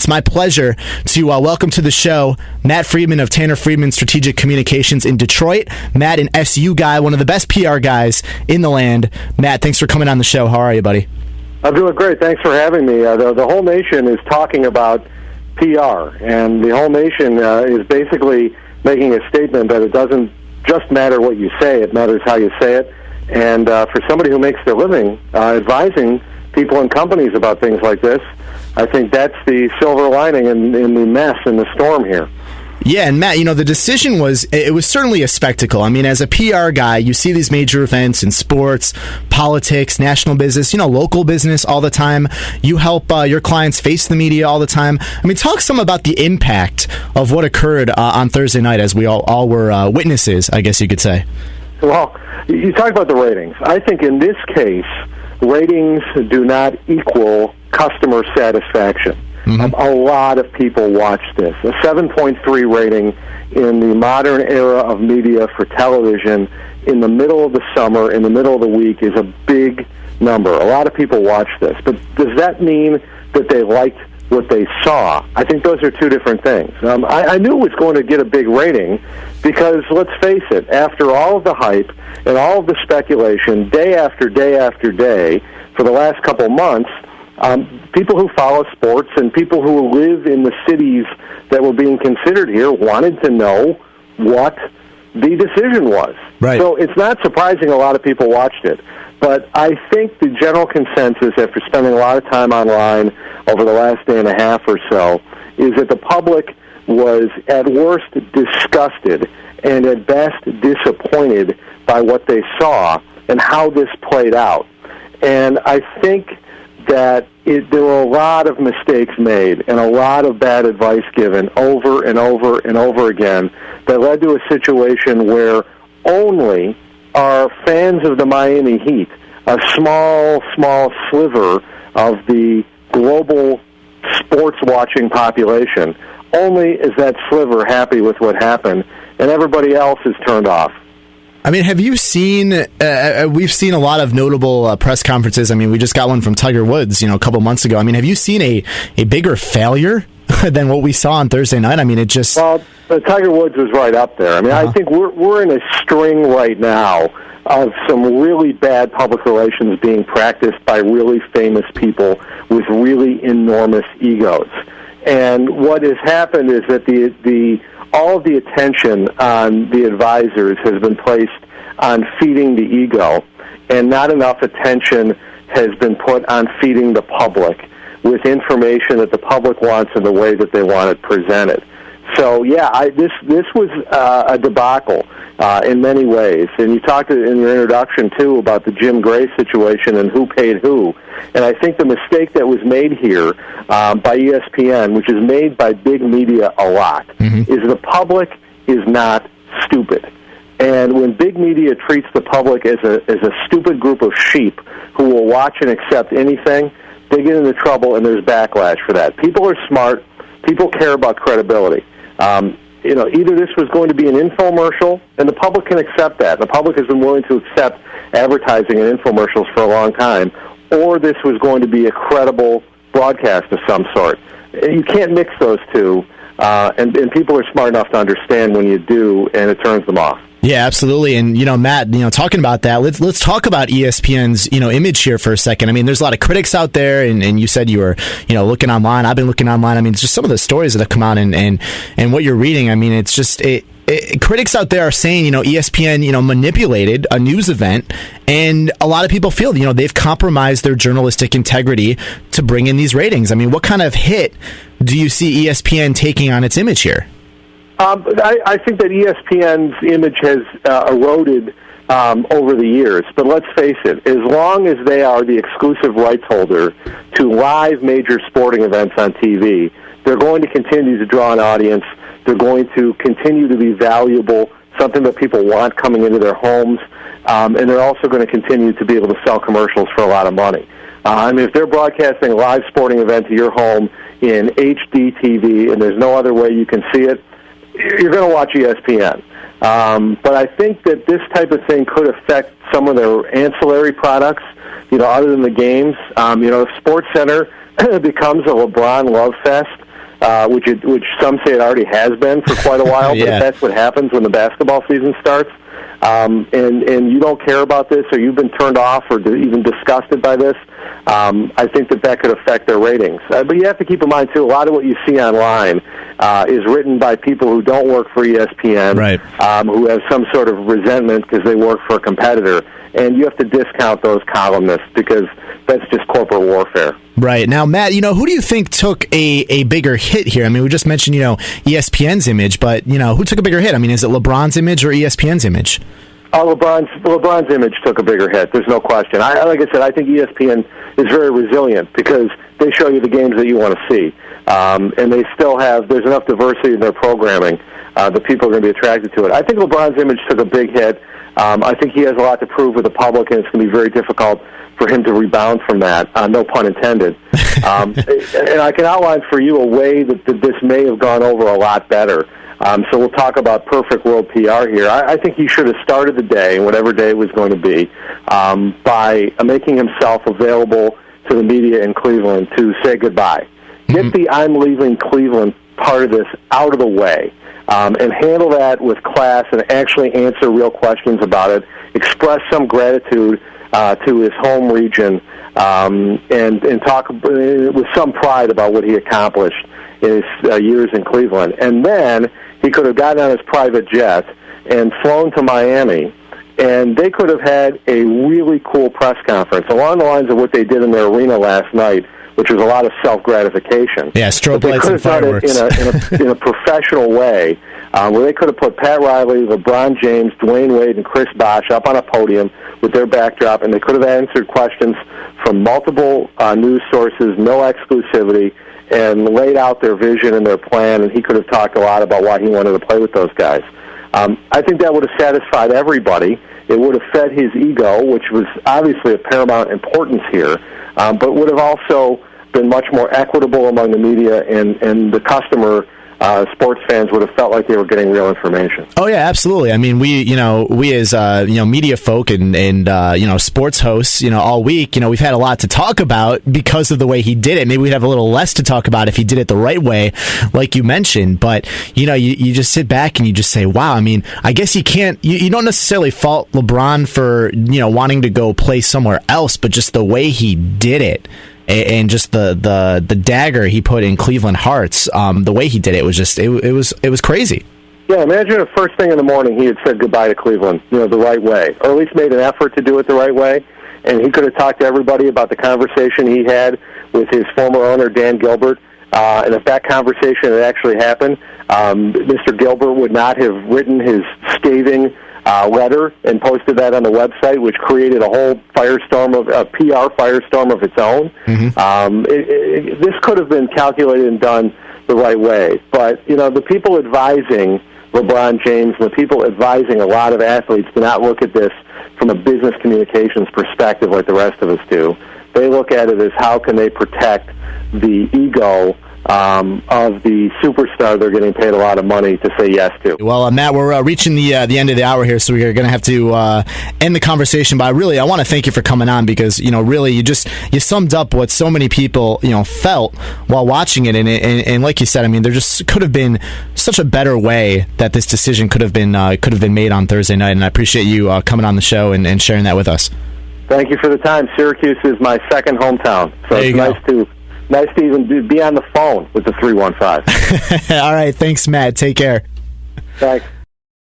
It's my pleasure to welcome to the show Matt Friedman of Tanner Friedman Strategic Communications in Detroit. Matt, an SU guy, one of the best PR guys in the land. Matt, thanks for coming on the show. How are you, buddy? I'm doing great. Thanks for having me. The whole nation is talking about PR, and the whole nation is basically making a statement that it doesn't just matter what you say, it matters how you say it. And for somebody who makes their living advising people and companies about things like this, I think that's the silver lining in the mess and the storm here. Yeah, and Matt, the decision was certainly a spectacle. I mean, as a PR guy, you see these major events in sports, politics, national business, local business all the time. You help your clients face the media all the time. I mean, talk some about the impact of what occurred on Thursday night as we all were witnesses, I guess you could say. Well, you talk about the ratings. I think in this case, ratings do not equal customer satisfaction. Mm-hmm. A lot of people watched this. A 7.3 rating in the modern era of media for television in the middle of the summer, in the middle of the week, is a big number. A lot of people watched this. But does that mean that they liked what they saw? I think those are two different things. I knew it was going to get a big rating because, let's face it, after all of the hype and all of the speculation, day after day after day, for the last couple months, people who follow sports and people who live in the cities that were being considered here wanted to know what the decision was. Right. So it's not surprising a lot of people watched it. But I think the general consensus, after spending a lot of time online over the last day and a half or so, is that the public was at worst disgusted and at best disappointed by what they saw and how this played out. And I think that there were a lot of mistakes made and a lot of bad advice given over and over and over again that led to a situation where only are fans of the Miami Heat, a small sliver of the global sports-watching population, only is that sliver happy with what happened, and everybody else is turned off. I mean, have you seen, we've seen a lot of notable press conferences. I mean, we just got one from Tiger Woods, a couple months ago. I mean, have you seen a bigger failure than what we saw on Thursday night? I mean, it just... Well, Tiger Woods was right up there. I mean, I think we're in a string right now of some really bad public relations being practiced by really famous people with really enormous egos. And what has happened is that all of the attention on the advisors has been placed on feeding the ego, and not enough attention has been put on feeding the public with information that the public wants in the way that they want it presented. So, yeah, this was a debacle in many ways. And you talked in your introduction, too, about the Jim Gray situation and who paid who. And I think the mistake that was made here by ESPN, which is made by big media a lot, is the public is not stupid. And when big media treats the public as a stupid group of sheep who will watch and accept anything, they get into trouble and there's backlash for that. People are smart. People care about credibility. Either this was going to be an infomercial, and the public can accept that. The public has been willing to accept advertising and infomercials for a long time, or this was going to be a credible broadcast of some sort. You can't mix those two, and people are smart enough to understand when you do, and it turns them off. Yeah, absolutely. And, Matt, talking about that, let's talk about ESPN's, image here for a second. I mean, there's a lot of critics out there, and you said you were, looking online. I've been looking online. I mean, it's just some of the stories that have come out and what you're reading. I mean, it's just, critics out there are saying, ESPN, manipulated a news event, and a lot of people feel, they've compromised their journalistic integrity to bring in these ratings. I mean, what kind of hit do you see ESPN taking on its image here? I think that ESPN's image has eroded over the years. But let's face it, as long as they are the exclusive rights holder to live major sporting events on TV, they're going to continue to draw an audience. They're going to continue to be valuable, something that people want coming into their homes. And they're also going to continue to be able to sell commercials for a lot of money. If they're broadcasting a live sporting event to your home in HD TV and there's no other way you can see it, you're going to watch ESPN. But I think that this type of thing could affect some of their ancillary products, other than the games. If SportsCenter becomes a LeBron love fest, which some say it already has been for quite a while. Yeah. But if that's what happens when the basketball season starts, and you don't care about this, or you've been turned off or even disgusted by this, I think that could affect their ratings. But you have to keep in mind, too, a lot of what you see online is written by people who don't work for ESPN, right. Who have some sort of resentment because they work for a competitor. And you have to discount those columnists because that's just corporate warfare. Right. Now, Matt, who do you think took a bigger hit here? I mean, we just mentioned, ESPN's image, but, who took a bigger hit? I mean, is it LeBron's image or ESPN's image? LeBron's image took a bigger hit. There's no question. Like I said, I think ESPN is very resilient because they show you the games that you want to see. And they still there's enough diversity in their programming that people are going to be attracted to it. I think LeBron's image took a big hit. I think he has a lot to prove with the public, and it's going to be very difficult for him to rebound from that, no pun intended. And I can outline for you a way that this may have gone over a lot better. So we'll talk about perfect world PR here. I think he should have started the day, whatever day it was going to be, by making himself available to the media in Cleveland to say goodbye. Get the I'm leaving Cleveland part of this out of the way. And handle that with class and actually answer real questions about it, express some gratitude to his home region, and talk with some pride about what he accomplished in his years in Cleveland. And then he could have gotten on his private jet and flown to Miami, and they could have had a really cool press conference along the lines of what they did in their arena last night, which was a lot of self-gratification. Yeah, strobe lights and fireworks. They could have done it in a professional way, where they could have put Pat Riley, LeBron James, Dwayne Wade, and Chris Bosh up on a podium with their backdrop, and they could have answered questions from multiple news sources, no exclusivity, and laid out their vision and their plan, and he could have talked a lot about why he wanted to play with those guys. I think that would have satisfied everybody. It would have fed his ego, which was obviously of paramount importance here, but would have also been much more equitable among the media, and the customer sports fans would have felt like they were getting real information. Oh yeah, absolutely. I mean, we as media folk and sports hosts, all week, we've had a lot to talk about because of the way he did it. Maybe we'd have a little less to talk about if he did it the right way, like you mentioned. But you just sit back and you just say, wow. I mean, I guess you can't. You don't necessarily fault LeBron for wanting to go play somewhere else, but just the way he did it. And just the dagger he put in Cleveland Hearts, the way he did it was just it was crazy. Yeah, imagine if first thing in the morning he had said goodbye to Cleveland, the right way, or at least made an effort to do it the right way, and he could have talked to everybody about the conversation he had with his former owner Dan Gilbert. And if that conversation had actually happened, Mr. Gilbert would not have written his scathing letter and posted that on the website, which created a whole firestorm a PR firestorm of its own. Mm-hmm. This could have been calculated and done the right way. But, the people advising LeBron James and the people advising a lot of athletes do not look at this from a business communications perspective like the rest of us do. They look at it as how can they protect the ego of the superstar they're getting paid a lot of money to say yes to. Well, Matt, we're reaching the end of the hour here, so we're going to have to end the conversation. But I want to thank you for coming on because really you summed up what so many people felt while watching it, and like you said, I mean, there just could have been such a better way that this decision could have been made on Thursday night, and I appreciate you coming on the show and sharing that with us. Thank you for the time. Syracuse is my second hometown, so it's nice to even be on the phone with the 315. All right. Thanks, Matt. Take care. Thanks.